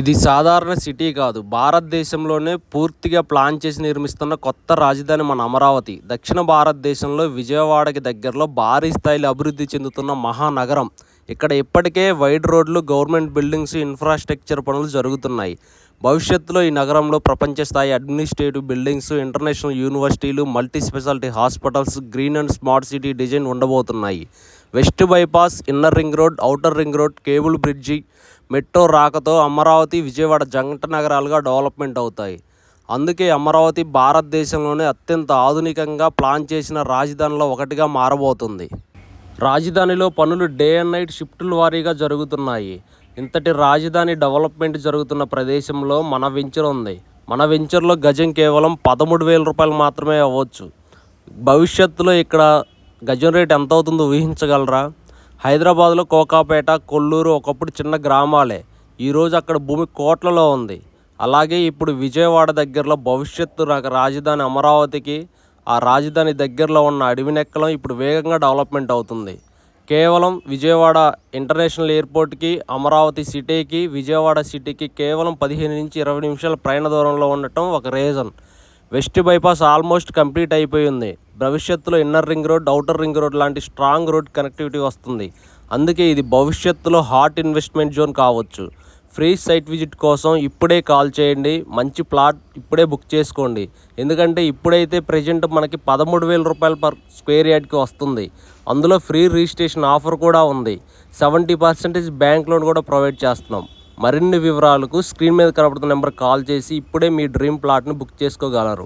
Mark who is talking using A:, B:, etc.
A: ఇది సాధారణ సిటీ కాదు. భారతదేశంలోనే పూర్తిగా ప్లాన్ చేసి నిర్మిస్తున్న కొత్త రాజధాని మన అమరావతి. దక్షిణ భారతదేశంలో విజయవాడకి దగ్గరలో భారీ స్థాయిలో అభివృద్ధి చెందుతున్న మహానగరం. ఇక్కడ ఇప్పటికే వైడ్ రోడ్లు, గవర్నమెంట్ బిల్డింగ్స్, ఇన్ఫ్రాస్ట్రక్చర్ పనులు జరుగుతున్నాయి. భవిష్యత్తులో ఈ నగరంలో ప్రపంచ స్థాయి అడ్మినిస్ట్రేటివ్ బిల్డింగ్స్, ఇంటర్నేషనల్ యూనివర్సిటీలు, multi speciality hospitals, green and smart city design ఉండబోతున్నాయి. West bypass, inner ring road, outer ring road, cable bridge, metro రాకతో అమరావతి, విజయవాడ జంట నగరాలుగా డెవలప్మెంట్ అవుతాయి. అందుకే అమరావతి భారతదేశంలోనే అత్యంత ఆధునికంగా ప్లాన్ చేసిన రాజధానిలో ఒకటిగా మారబోతుంది. రాజధానిలో పనులు డే అండ్ నైట్ షిఫ్టుల వారీగా జరుగుతున్నాయి. ఇంతటి రాజధాని డెవలప్మెంట్ జరుగుతున్న ప్రదేశంలో మన వెంచర్ ఉంది. మన వెంచర్లో గజం కేవలం 13,000 రూపాయలు మాత్రమే అవ్వచ్చు. భవిష్యత్తులో ఇక్కడ గజం రేటు ఎంత అవుతుందో ఊహించగలరా? హైదరాబాద్లో కోకాపేట, కొల్లూరు ఒకప్పుడు చిన్న గ్రామాలే. ఈరోజు అక్కడ భూమి కోట్లలో ఉంది. అలాగే ఇప్పుడు విజయవాడ దగ్గరలో భవిష్యత్తు రాజధాని అమరావతికి, ఆ రాజధాని దగ్గరలో ఉన్న అడవినెక్కలం ఇప్పుడు వేగంగా డెవలప్మెంట్ అవుతుంది. కేవలం విజయవాడ ఇంటర్నేషనల్ ఎయిర్పోర్ట్కి, అమరావతి సిటీకి, విజయవాడ సిటీకి కేవలం 15 నుంచి 20 నిమిషాల ప్రయాణ దూరంలో ఉండటం ఒక reason. West bypass almost complete అయిపోయింది. భవిష్యత్తులో inner ring road, outer ring road లాంటి స్ట్రాంగ్ రోడ్ కనెక్టివిటీ వస్తుంది. అందుకే ఇది భవిష్యత్తులో హాట్ ఇన్వెస్ట్మెంట్ జోన్ కావచ్చు. ఫ్రీ సైట్ విజిట్ కోసం ఇప్పుడే కాల్ చేయండి. మంచి ప్లాట్ ఇప్పుడే బుక్ చేసుకోండి. ఎందుకంటే ఇప్పుడైతే ప్రజెంట్ మనకి 13,000 రూపాయలు పర్ స్క్వేర్ యార్డ్కి వస్తుంది. అందులో ఫ్రీ రిజిస్ట్రేషన్ ఆఫర్ కూడా ఉంది. 70% బ్యాంక్ లోన్ కూడా ప్రొవైడ్ చేస్తున్నాం. మరిన్ని వివరాలకు స్క్రీన్ మీద కనబడుతున్న నెంబర్ కాల్ చేసి ఇప్పుడే మీ డ్రీమ్ ప్లాట్ని బుక్ చేసుకోగలరు.